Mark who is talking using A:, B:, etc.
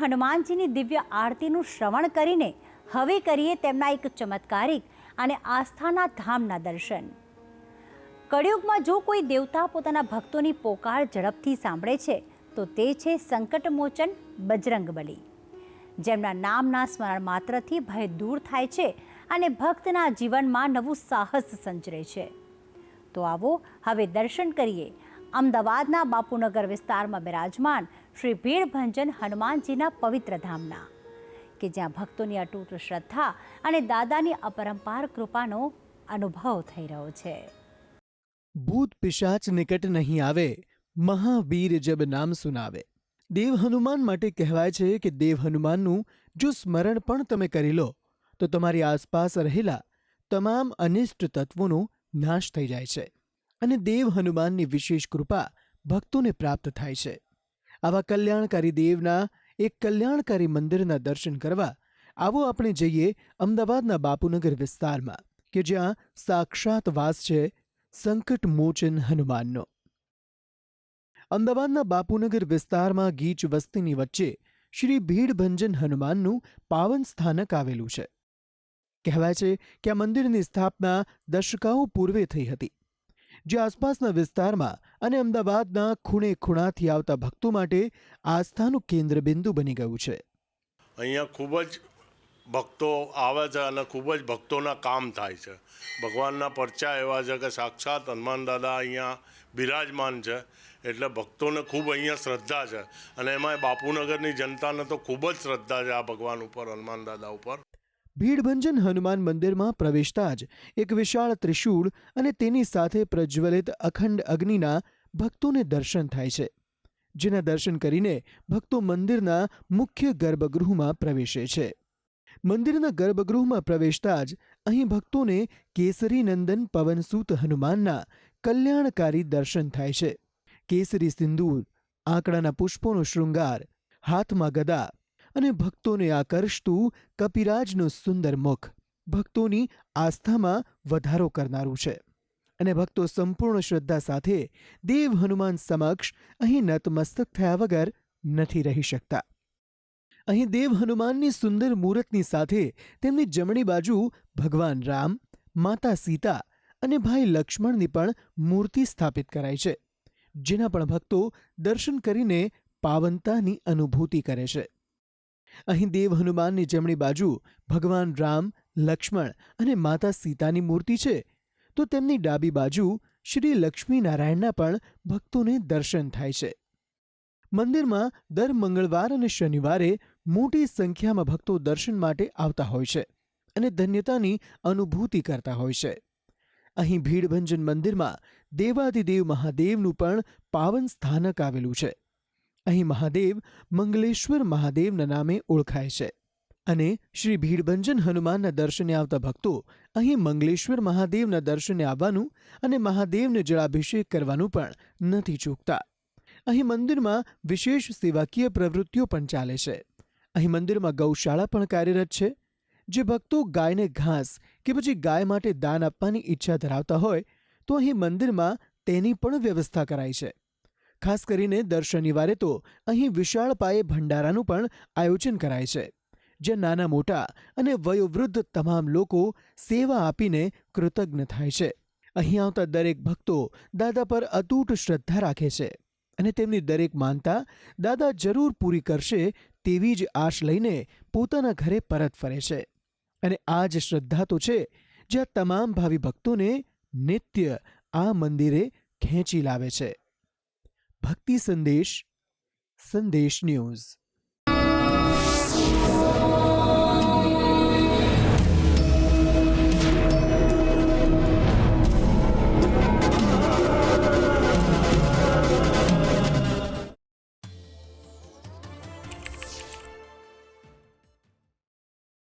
A: હનુમાનજીની દિવ્ય આરતીનું શ્રવણ કરીને હવે કરીએ તેમના એક ચમત્કારિક અને આસ્થાના ધામના દર્શન. કળિયુગમાં જો કોઈ દેવતા પોતાના ભક્તોની પોકાર ઝડપથી સાંભળે છે તો તે છે સંકટમોચન બજરંગબલી, જેમના નામના સ્મરણ માત્રથી ભય દૂર થાય છે અને ભક્તના જીવનમાં નવું સાહસ સંચરે છે. તો આવો હવે દર્શન કરીએ અમદાવાદના બાપુનગર વિસ્તારમાં બિરાજમાન શ્રી ભીડભંજન હનુમાનજીના પવિત્ર ધામના, કે જ્યાં ભક્તોની અતૂટ શ્રદ્ધા અને દાદાની અપરંપાર કૃપાનો અનુભવ થઈ રહ્યો છે.
B: ભૂત પિશાચ નિકટ નહીં આવે, મહાવીર જબ નામ સુનાવે. દેવ હનુમાન માટે કહેવાય છે કે દેવ હનુમાનનું જો સ્મરણ પણ તમે કરી લો તો તમારી આસપાસ રહેલા તમામ અનિષ્ટ તત્વોનો નાશ થઈ જાય છે અને દેવ હનુમાનની વિશેષ કૃપા ભક્તોને પ્રાપ્ત થાય છે. આવા કલ્યાણકારી દેવના એક કલ્યાણકારી મંદિરના દર્શન કરવા આવો આપણે જઈએ અમદાવાદના બાપુનગર વિસ્તારમાં, કે જ્યાં સાક્ષાત વાસ છે સંકટમોચન હનુમાનનો. અમદાવાદના બાપુનગર વિસ્તારમાં ગીચ વસ્તીની વચ્ચે શ્રી ભીડભંજન હનુમાનનું પાવન સ્થાનક આવેલું છે. કહેવાય છે કે આ મંદિરની સ્થાપના દશકાઓ પૂર્વે થઈ હતી, જે આસપાસના વિસ્તારમાં અને અમદાવાદના ખૂણે ખૂણાથી આવતા ભક્તો માટે આસ્થાનું કેન્દ્રબિંદુ બની ગયું છે.
C: અહીંયા ખૂબ જ ભક્તો આવે છે અને ખૂબ જ ભક્તોના કામ થાય છે. ભગવાનના પરચા એવા છે કે સાક્ષાત હનુમાન દાદા અહીંયા બિરાજમાન છે, એટલે ભક્તોને ખૂબ અહીંયા શ્રદ્ધા છે અને એમાં બાપુનગરની જનતાને તો ખૂબ જ શ્રદ્ધા છે આ ભગવાન ઉપર, હનુમાન દાદા ઉપર.
B: ભીડભંજન હનુમાન મંદિરમાં પ્રવેશતા જ એક વિશાળ ત્રિશૂળ અને તેની સાથે પ્રજ્વલિત અખંડ અગ્નિના ભક્તોને દર્શન થાય છે, જેના દર્શન કરીને ભક્તો મંદિરના મુખ્ય ગર્ભગૃહમાં પ્રવેશે છે. મંદિરના ગર્ભગૃહમાં પ્રવેશતા જ અહીં ભક્તોને કેસરી નંદન પવનસૂત હનુમાનના કલ્યાણકારી દર્શન થાય છે. કેસરી સિંદૂર, આંકડાના પુષ્પોનો શૃંગાર, હાથમાં ગદા અને ભક્તોને આકર્ષતું કપિરાજનું સુંદર મુખ ભક્તોની આસ્થામાં વધારો કરનારું છે અને ભક્તો સંપૂર્ણ શ્રદ્ધા સાથે દેવ હનુમાન સમક્ષ અહીં નતમસ્તક થયા વગર નથી રહી શકતા. અહીં દેવ હનુમાનની સુંદર મૂરતની સાથે તેમની જમણી બાજુ ભગવાન રામ, માતા સીતા અને ભાઈ લક્ષ્મણની પણ મૂર્તિ સ્થાપિત કરાઈ છે, જેના પણ ભક્તો દર્શન કરીને પાવનતાની અનુભૂતિ કરે છે. અહીં દેવ હનુમાનની જમણી બાજુ ભગવાન રામ, લક્ષ્મણ અને માતા સીતાની મૂર્તિ છે, તો તેમની ડાબી બાજુ શ્રી લક્ષ્મીનારાયણના પણ ભક્તોને દર્શન થાય છે. મંદિરમાં દર મંગળવાર અને શનિવારે મોટી સંખ્યામાં ભક્તો દર્શન માટે આવતા હોય છે અને ધન્યતાની અનુભૂતિ કરતા હોય છે. અહીં ભીડભંજન મંદિરમાં દેવાધિદેવ મહાદેવનું પણ પાવન સ્થાનક આવેલું છે. અહીં મહાદેવ મંગલેશ્વર મહાદેવના નામે ઓળખાય છે અને શ્રી ભીડભંજન હનુમાનના દર્શને આવતા ભક્તો અહીં મંગલેશ્વર મહાદેવના દર્શને આવવાનું અને મહાદેવને જળાભિષેક કરવાનું પણ નથી ચૂકતા. અહીં મંદિરમાં વિશેષ સેવાકીય પ્રવૃત્તિઓ પણ ચાલે છે. અહીં મંદિરમાં ગૌશાળા પણ કાર્યરત છે. જે ભક્તો ગાયને ઘાસ કે પછી ગાય માટે દાન આપવાની ઈચ્છા ધરાવતા હોય તો અહીં મંદિરમાં તેની પણ વ્યવસ્થા કરાઈ છે. ખાસ કરીને દર શનિવારે તો અહીં વિશાળ પાયે ભંડારાનું પણ આયોજન કરાય છે, જ્યાં નાના મોટા અને વયોવૃદ્ધ તમામ લોકો સેવા આપીને કૃતજ્ઞ થાય છે. અહીં આવતા દરેક ભક્તો દાદા પર અતૂટ શ્રદ્ધા રાખે છે અને તેમની દરેક માનતા દાદા જરૂર પૂરી કરશે તેવી જ આશ લઈને પોતાના ઘરે પરત ફરે છે. અને આ જ શ્રદ્ધા તો છે જ્યાં તમામ ભાવિ ભક્તોને નિત્ય આ મંદિરે ખેંચી લાવે છે. ભક્તિ સંદેશ, સંદેશ ન્યૂઝ.